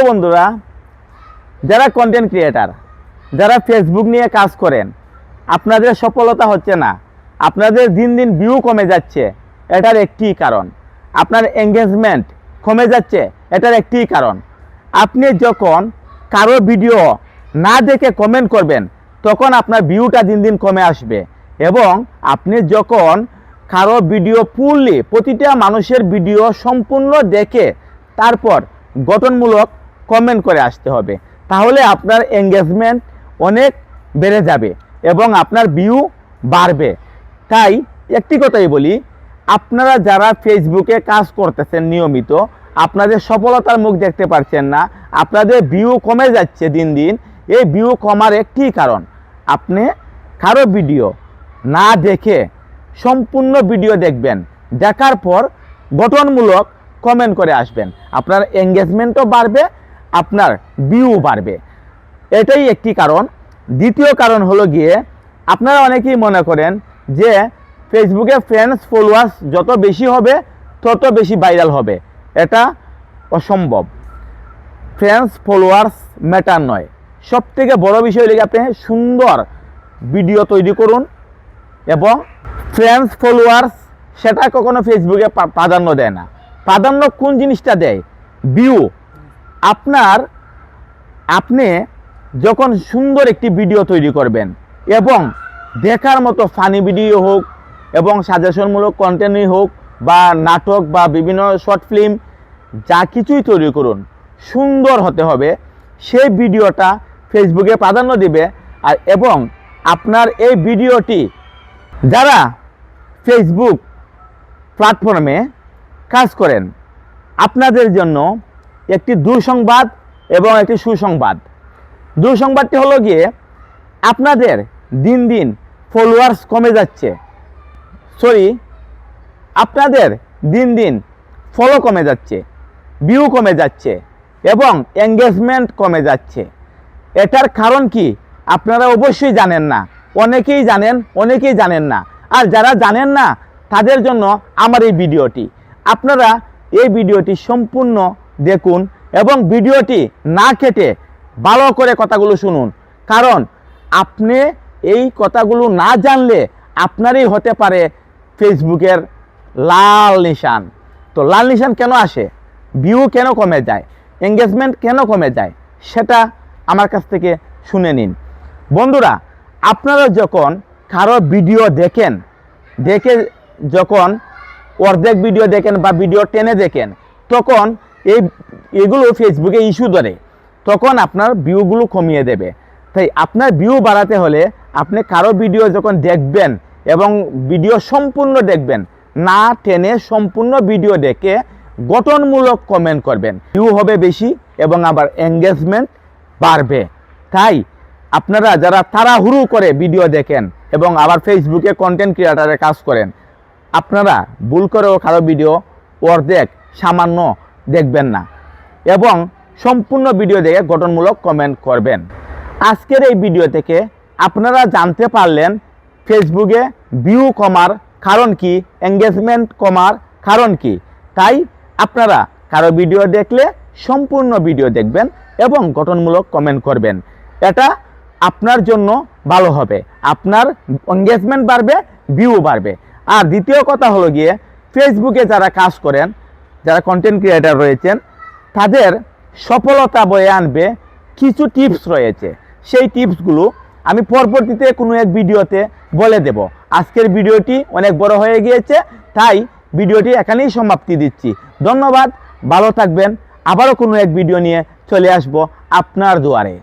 বন্ধুরা, যারা content creator, যারা ফেসবুক নিয়ে কাজ করেন, আপনাদের সফলতা হচ্ছে না, আপনাদের দিন দিন ভিউ কমে যাচ্ছে, এটার একটি কারণ। আপনার এঙ্গেজমেন্ট কমে যাচ্ছে, এটার একটি কারণ। আপনি যখন কারো ভিডিও না দেখে কমেন্ট করবেন, তখন আপনার ভিউটা দিন দিন কমে আসবে। এবং আপনি যখন কারো ভিডিও ফুললি, প্রতিটা মানুষের ভিডিও সম্পূর্ণ দেখে তারপর গঠনমূলক কমেন্ট করে আসতে হবে, তাহলে আপনার এঙ্গেজমেন্ট অনেক বেড়ে যাবে এবং আপনার ভিউ বাড়বে। তাই একটি কথাই বলি, আপনারা যারা ফেসবুকে কাজ করতেছেন নিয়মিত, আপনাদের সফলতার মুখ দেখতে পাচ্ছেন না, আপনাদের ভিউ কমে যাচ্ছে দিন দিন। এই ভিউ কমার একটি কারণ, আপনি কারো ভিডিও না দেখে সম্পূর্ণ ভিডিও দেখবেন, দেখার পর গঠনমূলক কমেন্ট করে আসবেন, আপনার এঙ্গেজমেন্টও বাড়বে, আপনার ভিউ বাড়বে। এটাই একটি কারণ। দ্বিতীয় কারণ হলো গিয়ে, আপনারা অনেকেই মনে করেন যে ফেসবুকে ফ্রেন্ডস ফলোয়ার্স যত বেশি হবে তত বেশি ভাইরাল হবে। এটা অসম্ভব। ফ্রেন্ডস ফলোয়ার্স ম্যাটার নয়, সবথেকে বড় বিষয় হলো আপনি সুন্দর ভিডিও তৈরি করুন। এবং ফ্রেন্ডস ফলোয়ার্স সেটা কখনো ফেসবুকে প্রাধান্য দেয় না। প্রাধান্য কোন জিনিসটা দেয়? ভিউ। আপনি যখন সুন্দর একটি ভিডিও তৈরি করবেন এবং দেখার মতো ফানি ভিডিও হোক এবং সাজেশনমূলক কন্টেন্টই হোক বা নাটক বা বিভিন্ন শর্ট ফিল্ম, যা কিছুই তৈরি করুন, সুন্দর হতে হবে। সেই ভিডিওটা ফেসবুকে প্রাধান্য দিবে। আর এবং আপনার এই ভিডিওটি যারা ফেসবুক প্ল্যাটফর্মে কাজ করেন, আপনাদের জন্য একটি দুঃসংবাদ এবং একটি সুসংবাদ। দুঃসংবাদটি হলো গিয়ে, আপনাদের দিন দিন ফলোয়ার্স কমে যাচ্ছে, আপনাদের দিন দিন ফলো কমে যাচ্ছে, ভিউ কমে যাচ্ছে এবং এঙ্গেজমেন্ট কমে যাচ্ছে। এটার কারণ কি আপনারা অবশ্যই জানেন না। অনেকেই জানেন, অনেকেই জানেন না। আর যারা জানেন না তাদের জন্য আমার এই ভিডিওটি। আপনারা এই ভিডিওটি সম্পূর্ণ দেখুন এবং ভিডিওটি না কেটে ভালো করে কথাগুলো শুনুন, কারণ আপনি এই কথাগুলো না জানলে আপনারই হতে পারে ফেসবুকের লাল নিশান। তো লাল নিশান কেন আসে, ভিউ কেন কমে যায়, এঙ্গেজমেন্ট কেন কমে যায়, সেটা আমার কাছ থেকে শুনে নিন। বন্ধুরা, আপনারা যখন কারো ভিডিও দেখেন, যখন অর্ধেক ভিডিও দেখেন বা ভিডিও টেনে দেখেন, তখন এগুলো ফেসবুকে ইস্যু ধরে, তখন আপনার ভিউগুলো কমিয়ে দেবে। তাই আপনার ভিউ বাড়াতে হলে আপনি কারো ভিডিও যখন দেখবেন এবং ভিডিও সম্পূর্ণ দেখবেন, না টেনে সম্পূর্ণ ভিডিও দেখে গঠনমূলক কমেন্ট করবেন, ভিউ হবে বেশি এবং আবার এঙ্গেজমেন্ট বাড়বে। তাই আপনারা যারা তাড়াহুড়ো করে ভিডিও দেখেন এবং আবার ফেসবুকে কন্টেন্ট ক্রিয়েটারে কাজ করেন, আপনারা ভুল করেও কারো ভিডিও অর্ধেক সামান্য দেখবেন না এবং সম্পূর্ণ ভিডিও দেখে গঠনমূলক কমেন্ট করবেন। আজকের এই ভিডিও থেকে আপনারা জানতে পারলেন ফেসবুকে ভিউ কমার কারণ কি, এঙ্গেজমেন্ট কমার কারণ কি। তাই আপনারা কারো ভিডিও দেখলে সম্পূর্ণ ভিডিও দেখবেন এবং গঠনমূলক কমেন্ট করবেন। এটা আপনার জন্য ভালো হবে, আপনার এঙ্গেজমেন্ট বাড়বে, ভিউ বাড়বে। আর দ্বিতীয় কথা হলো গিয়ে, ফেসবুকে যারা কাজ করেন, যারা কন্টেন্ট ক্রিয়েটার রয়েছেন, তাদের সফলতা বয়ে আনবে কিছু টিপস রয়েছে। সেই টিপসগুলো আমি পরবর্তীতে কোনো এক ভিডিওতে বলে দেব। আজকের ভিডিওটি অনেক বড় হয়ে গিয়েছে, তাই ভিডিওটি এখানেই সমাপ্তি দিচ্ছি। ধন্যবাদ, ভালো থাকবেন। আবারও কোনো এক ভিডিও নিয়ে চলে আসব আপনার দুয়ারে।